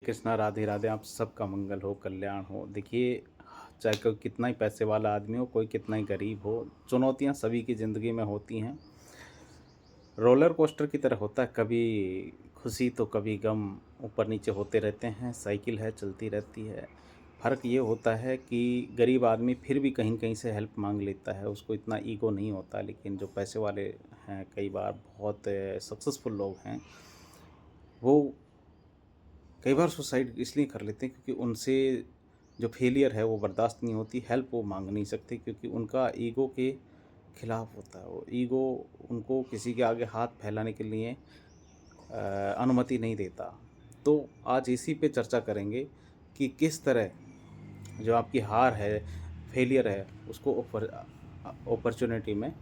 कृष्णा राधे राधे। आप सबका मंगल हो, कल्याण हो। देखिए, चाहे कोई कितना ही पैसे वाला आदमी हो, कोई कितना ही गरीब हो, चुनौतियां सभी की ज़िंदगी में होती हैं। रोलर कोस्टर की तरह होता है, कभी खुशी तो कभी गम, ऊपर नीचे होते रहते हैं। साइकिल है, चलती रहती है। फ़र्क ये होता है कि गरीब आदमी फिर भी कहीं कहीं से हेल्प मांग लेता है, उसको इतना ईगो नहीं होता। लेकिन जो पैसे वाले हैं, कई बार बहुत सक्सेसफुल लोग हैं, वो कई बार सुसाइड इसलिए कर लेते हैं क्योंकि उनसे जो फेलियर है वो बर्दाश्त नहीं होती। हेल्प वो मांग नहीं सकते क्योंकि उनका ईगो के खिलाफ होता है। वो ईगो उनको किसी के आगे हाथ फैलाने के लिए अनुमति नहीं देता। तो आज इसी पे चर्चा करेंगे कि किस तरह जो आपकी हार है, फेलियर है, उसको अपॉर्चुनिटी में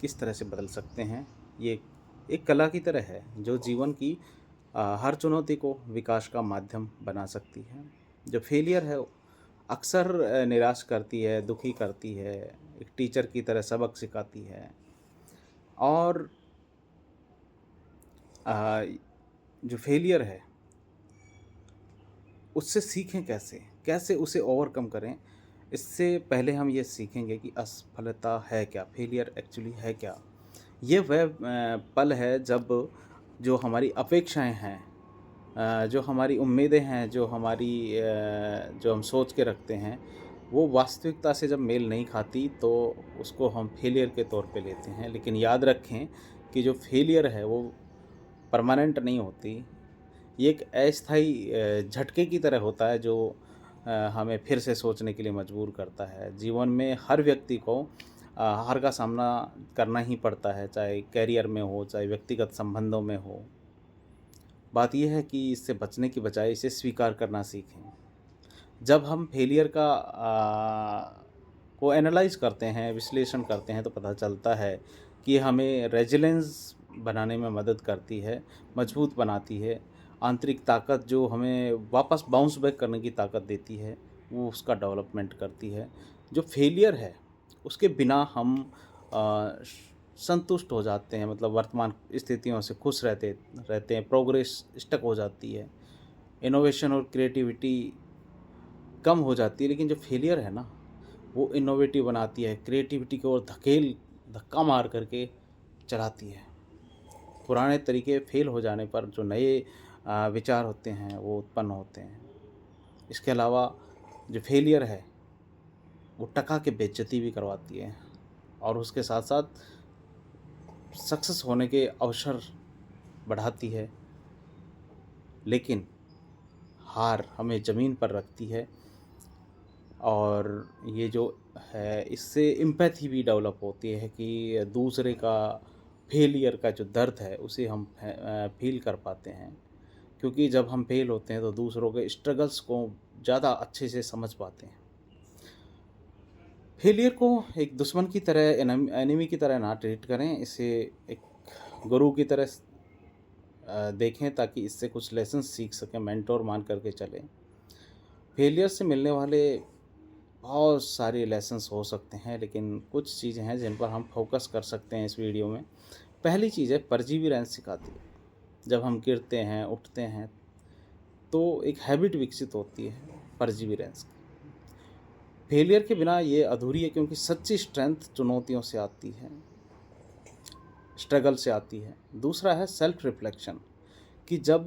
किस तरह से बदल सकते हैं। ये एक कला की तरह है जो जीवन की हर चुनौती को विकास का माध्यम बना सकती है। जो फेलियर है अक्सर निराश करती है, दुखी करती है, एक टीचर की तरह सबक सिखाती है। और अ, जो फेलियर है उससे सीखें कैसे, कैसे उसे ओवरकम करें। इससे पहले हम ये सीखेंगे कि असफलता है क्या, फेलियर एक्चुअली है क्या। ये वह पल है जब जो हमारी अपेक्षाएं हैं, जो हमारी उम्मीदें हैं, जो हम सोच के रखते हैं, वो वास्तविकता से जब मेल नहीं खाती तो उसको हम फेलियर के तौर पे लेते हैं। लेकिन याद रखें कि जो फेलियर है वो परमानेंट नहीं होती। ये एक अस्थायी झटके की तरह होता है जो हमें फिर से सोचने के लिए मजबूर करता है। जीवन में हर व्यक्ति को हार का सामना करना ही पड़ता है, चाहे करियर में हो, चाहे व्यक्तिगत संबंधों में हो। बात यह है कि इससे बचने की बजाय इसे स्वीकार करना सीखें। जब हम फेलियर को एनालाइज़ करते हैं, विश्लेषण करते हैं, तो पता चलता है कि हमें रेजिलेंस बनाने में मदद करती है, मजबूत बनाती है। आंतरिक ताकत जो हमें वापस बाउंस बैक करने की ताकत देती है, वो उसका डेवलपमेंट करती है। जो फेलियर है, उसके बिना हम अ, संतुष्ट हो जाते हैं, मतलब वर्तमान स्थितियों से खुश रहते रहते हैं, प्रोग्रेस स्टक हो जाती है, इनोवेशन और क्रिएटिविटी कम हो जाती है। लेकिन जो फेलियर है ना, वो इनोवेटिव बनाती है, क्रिएटिविटी को और धक्का मार करके चलाती है। पुराने तरीके फेल हो जाने पर जो नए विचार होते हैं वो उत्पन्न होते हैं। इसके अलावा जो फेलियर है वो टका के बेइज्जती भी करवाती है और उसके साथ साथ सक्सेस होने के अवसर बढ़ाती है। लेकिन हार हमें ज़मीन पर रखती है और ये जो है इससे एम्पैथी भी डेवलप होती है कि दूसरे का फेलियर का जो दर्द है उसे हम फील कर पाते हैं। क्योंकि जब हम फेल होते हैं तो दूसरों के स्ट्रगल्स को ज़्यादा अच्छे से समझ पाते हैं। फेलियर को एक दुश्मन की तरह, एनिमी की तरह ना ट्रीट करें, इसे एक गुरु की तरह देखें ताकि इससे कुछ लेसन सीख सकें, मेंटोर मान करके चलें। फेलियर से मिलने वाले बहुत सारे लेसन्स हो सकते हैं, लेकिन कुछ चीज़ें हैं जिन पर हम फोकस कर सकते हैं इस वीडियो में। पहली चीज़ है, परजीविरेंस सिखाती है। जब हम गिरते हैं, उठते हैं, तो एक हैबिट विकसित होती है परजीविरेंस की। फेलियर के बिना ये अधूरी है क्योंकि सच्ची स्ट्रेंथ चुनौतियों से आती है, स्ट्रगल से आती है। दूसरा है सेल्फ रिफ्लेक्शन, कि जब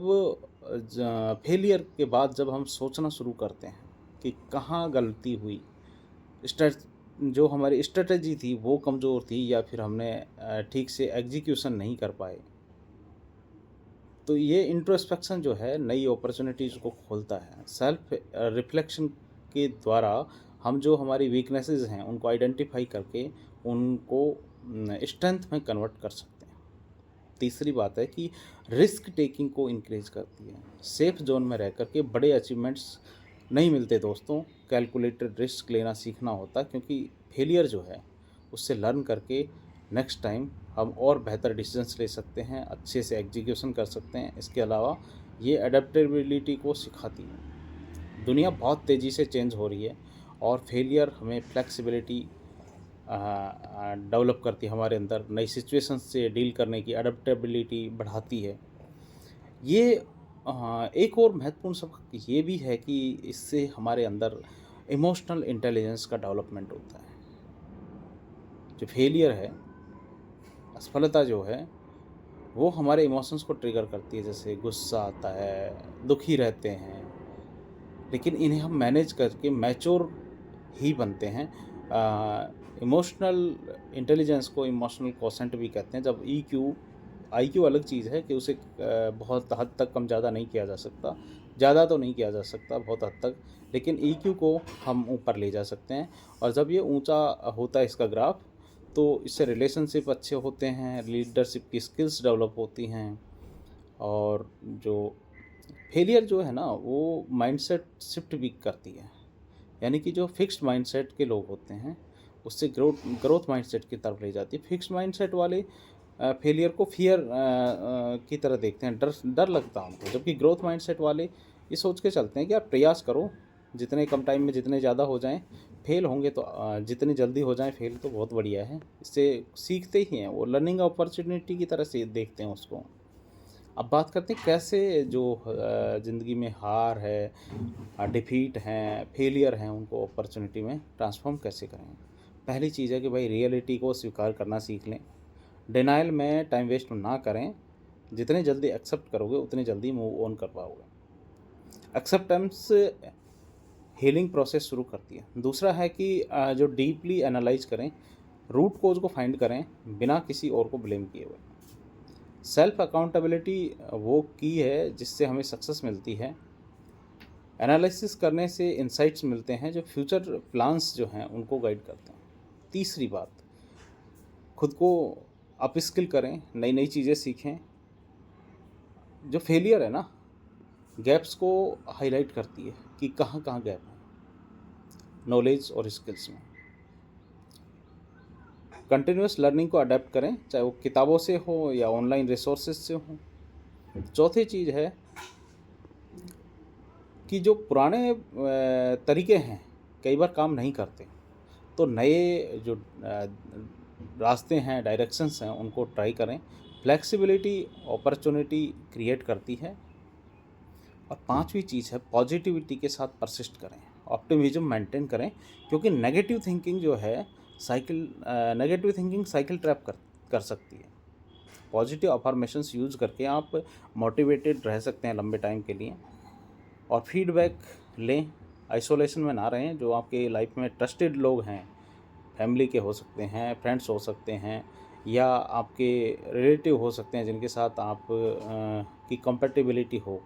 फेलियर के बाद जब हम सोचना शुरू करते हैं कि कहाँ गलती हुई, स्ट्रेट जो हमारी स्ट्रेटजी थी वो कमज़ोर थी या फिर हमने ठीक से एग्जीक्यूशन नहीं कर पाए, तो ये इंट्रोस्पेक्शन जो है नई अपॉर्चुनिटीज़ को खोलता है। सेल्फ रिफ्लेक्शन के द्वारा हम जो हमारी वीकनेसेस हैं उनको आइडेंटिफाई करके उनको स्ट्रेंथ में कन्वर्ट कर सकते हैं। तीसरी बात है कि रिस्क टेकिंग को इंक्रेज करती है। सेफ जोन में रह कर के बड़े अचीवमेंट्स नहीं मिलते दोस्तों, कैलकुलेटेड रिस्क लेना सीखना होता, क्योंकि फेलियर जो है उससे लर्न करके नेक्स्ट टाइम हम और बेहतर डिसीजंस ले सकते हैं, अच्छे से एग्जीक्यूशन कर सकते हैं। इसके अलावा ये अडेप्टेबिलिटी को सिखाती है। दुनिया बहुत तेज़ी से चेंज हो रही है और फेलियर हमें फ्लेक्सिबिलिटी डेवलप करती है, हमारे अंदर नई सिचुएशन से डील करने की अडेप्टेबिलिटी बढ़ाती है। ये एक और महत्वपूर्ण सबक ये भी है कि इससे हमारे अंदर इमोशनल इंटेलिजेंस का डेवलपमेंट होता है। जो फेलियर है, असफलता जो है, वो हमारे इमोशंस को ट्रिगर करती है, जैसे गुस्सा आता है, दुखी रहते हैं, लेकिन इन्हें हम मैनेज करके मैच्योर ही बनते हैं। इमोशनल इंटेलिजेंस को इमोशनल क्वोशेंट भी कहते हैं। जब ईक्यू आईक्यू अलग चीज़ है कि उसे बहुत हद तक कम ज़्यादा नहीं किया जा सकता, ज़्यादा तो नहीं किया जा सकता बहुत हद तक, लेकिन ईक्यू को हम ऊपर ले जा सकते हैं। और जब ये ऊंचा होता है इसका ग्राफ, तो इससे रिलेशनशिप अच्छे होते हैं, लीडरशिप की स्किल्स डेवलप होती हैं। और जो फेलियर जो है ना, वो माइंडसेट शिफ्ट भी करती है। यानी कि जो फिक्स्ड माइंडसेट के लोग होते हैं, उससे ग्रोथ ग्रोथ माइंडसेट की तरफ ले जाती है। फिक्स्ड माइंडसेट वाले फेलियर को फियर की तरह देखते हैं, डर डर लगता है उनको। जबकि ग्रोथ माइंडसेट वाले ये सोच के चलते हैं कि आप प्रयास करो, जितने कम टाइम में जितने ज़्यादा हो जाएं, फेल होंगे तो जितनी जल्दी हो जाएं फेल तो बहुत बढ़िया है। इससे सीखते ही हैं, वो लर्निंग अपॉर्चुनिटी की तरह से देखते हैं उसको। अब बात करते हैं कैसे जो ज़िंदगी में हार है, डिफीट हैं, फेलियर हैं, उनको अपॉर्चुनिटी में ट्रांसफॉर्म कैसे करें। पहली चीज़ है कि भाई रियलिटी को स्वीकार करना सीख लें। डिनायल में टाइम वेस्ट ना करें। जितने जल्दी एक्सेप्ट करोगे उतने जल्दी मूव ऑन कर पाओगे। एक्सेप्टेंस हीलिंग प्रोसेस शुरू करती है। दूसरा है कि जो डीपली एनालाइज करें, रूट कोज को फाइंड करें बिना किसी और को ब्लेम किए हुए। सेल्फ अकाउंटेबिलिटी वो की है जिससे हमें सक्सेस मिलती है। एनालिसिस करने से इंसाइट्स मिलते हैं जो फ्यूचर प्लान्स जो हैं उनको गाइड करते हैं। तीसरी बात, खुद को अपस्किल करें, नई नई चीज़ें सीखें। जो फेलियर है ना, गैप्स को हाईलाइट करती है कि कहाँ कहाँ गैप है नॉलेज और स्किल्स में। कंटिन्यूस लर्निंग को अडेप्ट करें, चाहे वो किताबों से हो या ऑनलाइन रिसोर्सेज से हो। चौथी चीज़ है कि जो पुराने तरीके हैं कई बार काम नहीं करते, तो नए जो रास्ते हैं, डायरेक्शंस हैं, उनको ट्राई करें। फ्लेक्सिबिलिटी अपॉर्चुनिटी क्रिएट करती है। और पांचवी चीज़ है पॉजिटिविटी के साथ परसिस्ट करें, ऑप्टिमिज्म मेंटेन करें, क्योंकि नेगेटिव थिंकिंग जो है नेगेटिव थिंकिंग साइकिल ट्रैप कर सकती है। पॉजिटिव अफर्मेशंस यूज़ करके आप मोटिवेटेड रह सकते हैं लंबे टाइम के लिए। और फीडबैक लें, आइसोलेशन में ना रहें। जो आपके लाइफ में ट्रस्टेड लोग हैं, फैमिली के हो सकते हैं, फ्रेंड्स हो सकते हैं, या आपके रिलेटिव हो सकते हैं जिनके साथ आप की कंपेटिबिलिटी हो,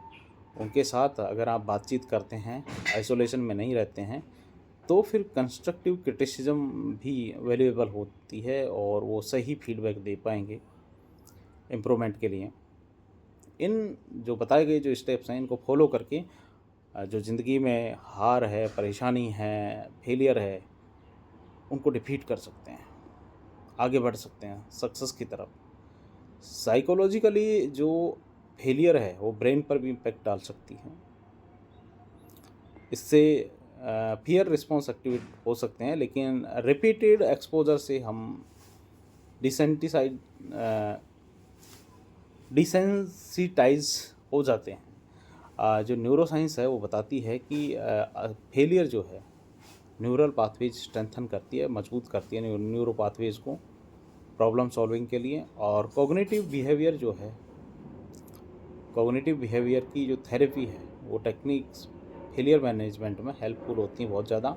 उनके साथ अगर आप बातचीत करते हैं, आइसोलेशन में नहीं रहते हैं, तो फिर कंस्ट्रक्टिव क्रिटिसिज्म भी वैल्यूएबल होती है और वो सही फीडबैक दे पाएंगे इम्प्रूवमेंट के लिए। इन जो बताए गए जो स्टेप्स हैं, इनको फॉलो करके जो ज़िंदगी में हार है, परेशानी है, फेलियर है, उनको डिफीट कर सकते हैं, आगे बढ़ सकते हैं सक्सेस की तरफ। साइकोलॉजिकली जो फेलियर है वो ब्रेन पर भी इम्पेक्ट डाल सकती है। इससे फियर रिस्पॉन्स एक्टिवेट हो सकते हैं, लेकिन रिपीटेड एक्सपोजर से हम डिसेंसिटाइज हो जाते हैं। जो न्यूरोसाइंस है वो बताती है कि फेलियर जो है न्यूरल पाथवेज स्ट्रेंथन करती है, मजबूत करती है न्यूरो पाथवेज को प्रॉब्लम सॉल्विंग के लिए। और कॉग्निटिव बिहेवियर की जो थेरेपी है, वो टेक्निक्स फेलियर मैनेजमेंट में हेल्पफुल होती हैं बहुत ज़्यादा।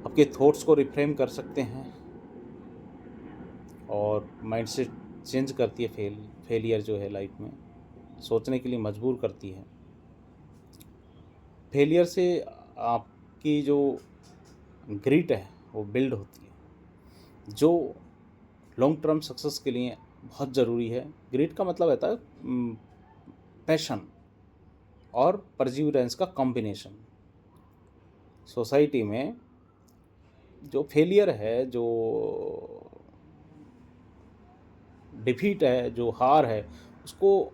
आपके थॉट्स को रिफ्रेम कर सकते हैं और माइंडसेट चेंज करती है। फेलियर जो है लाइफ में सोचने के लिए मजबूर करती है। फेलियर से आपकी जो ग्रिट है वो बिल्ड होती है, जो लॉन्ग टर्म सक्सेस के लिए बहुत ज़रूरी है। ग्रिट का मतलब होता है पैशन और परसिवरेंस का कॉम्बिनेशन। सोसाइटी में जो फेलियर है, जो डिफीट है, जो हार है, उसको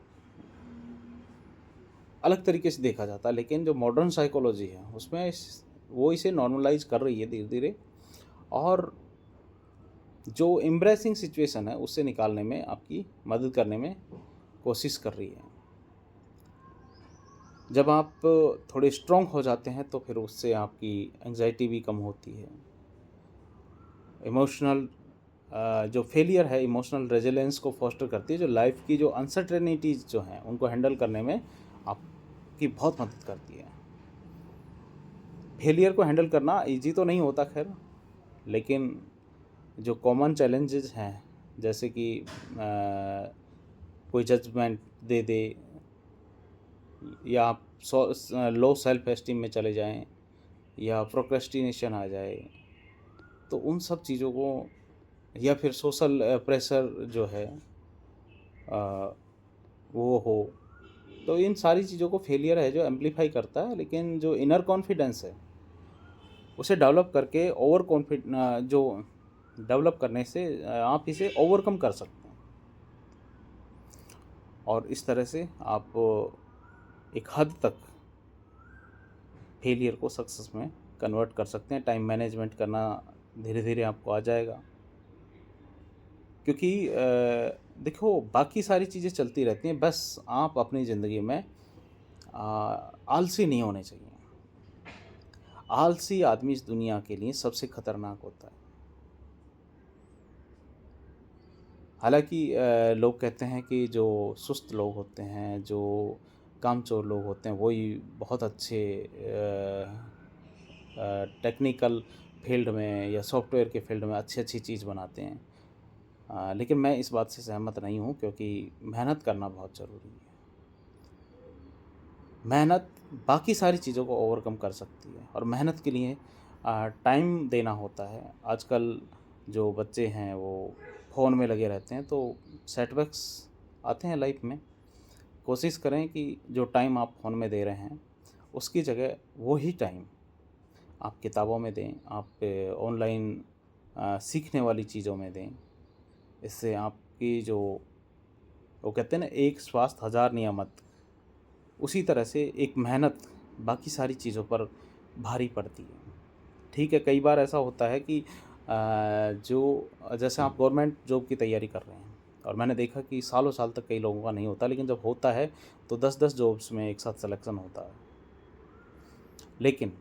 अलग तरीके से देखा जाता है, लेकिन जो मॉडर्न साइकोलॉजी है उसमें वो इसे नॉर्मलाइज कर रही है धीरे धीरे, और जो एम्ब्रेसिंग सिचुएशन है उससे निकालने में आपकी मदद करने में कोशिश कर रही है। जब आप थोड़े स्ट्रॉन्ग हो जाते हैं तो फिर उससे आपकी एंग्जाइटी भी कम होती है। इमोशनल जो फेलियर है इमोशनल रेजिलियंस को फोस्टर करती है, जो लाइफ की जो अनसर्टेनिटीज़ जो हैं उनको हैंडल करने में आपकी बहुत मदद करती है। फेलियर को हैंडल करना इजी तो नहीं होता खैर, लेकिन जो कॉमन चैलेंजेस हैं जैसे कि कोई जजमेंट दे दे, या आप लो सेल्फ एस्टीम में चले जाएं, या प्रोक्रेस्टिनेशन आ जाए, तो उन सब चीज़ों को, या फिर सोशल प्रेशर जो है वो हो, तो इन सारी चीज़ों को फेलियर है जो एम्पलीफाई करता है। लेकिन जो इनर कॉन्फिडेंस है उसे डेवलप करके जो डेवलप करने से आप इसे ओवरकम कर सकते हैं, और इस तरह से आप एक हद तक फेलियर को सक्सेस में कन्वर्ट कर सकते हैं। टाइम मैनेजमेंट करना धीरे धीरे आपको आ जाएगा, क्योंकि देखो बाकी सारी चीज़ें चलती रहती हैं, बस आप अपनी ज़िंदगी में आलसी नहीं होने चाहिए। आलसी आदमी इस दुनिया के लिए सबसे खतरनाक होता है। हालांकि लोग कहते हैं कि जो सुस्त लोग होते हैं, जो कामचोर लोग होते हैं, वही बहुत अच्छे टेक्निकल फील्ड में या सॉफ्टवेयर के फील्ड में अच्छी अच्छी चीज़ बनाते हैं। लेकिन मैं इस बात से सहमत नहीं हूँ, क्योंकि मेहनत करना बहुत ज़रूरी है। मेहनत बाकी सारी चीज़ों को ओवरकम कर सकती है, और मेहनत के लिए टाइम देना होता है। आजकल जो बच्चे हैं वो फ़ोन में लगे रहते हैं, तो सेटबैक्स आते हैं लाइफ में। कोशिश करें कि जो टाइम आप फ़ोन में दे रहे हैं उसकी जगह वही टाइम आप किताबों में दें, आप ऑनलाइन सीखने वाली चीज़ों में दें। इससे आपकी जो, वो कहते हैं ना, एक स्वास्थ्य हज़ार नियामत, उसी तरह से एक मेहनत बाकी सारी चीज़ों पर भारी पड़ती है। ठीक है, कई बार ऐसा होता है कि जो जैसे आप गवर्नमेंट जॉब की तैयारी कर रहे हैं, और मैंने देखा कि सालों साल तक कई लोगों का नहीं होता, लेकिन जब होता है तो 10-10 जॉब्स में एक साथ सिलेक्शन होता है। लेकिन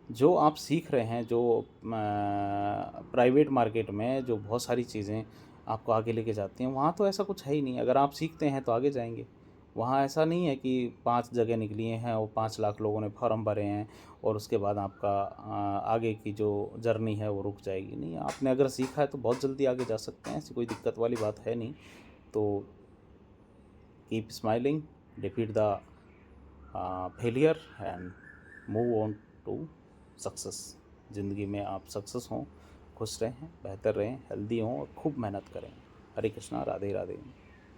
जो आप सीख रहे हैं, जो प्राइवेट मार्केट में जो बहुत सारी चीज़ें आपको आगे लेके जाती हैं, वहाँ तो ऐसा कुछ है ही नहीं। अगर आप सीखते हैं तो आगे जाएंगे। वहाँ ऐसा नहीं है कि 5 जगह निकली हैं और 5 लाख लोगों ने फॉर्म भरे हैं और उसके बाद आपका आगे की जो जर्नी है वो रुक जाएगी। नहीं, आपने अगर सीखा है तो बहुत जल्दी आगे जा सकते हैं, ऐसी कोई दिक्कत वाली बात है नहीं। तो keep smiling, defeat the failure and move on to success. ज़िंदगी में आप सक्सेस हों, खुश रहें, बेहतर रहें, हेल्दी हों और खूब मेहनत करें। हरे कृष्णा, राधे राधे।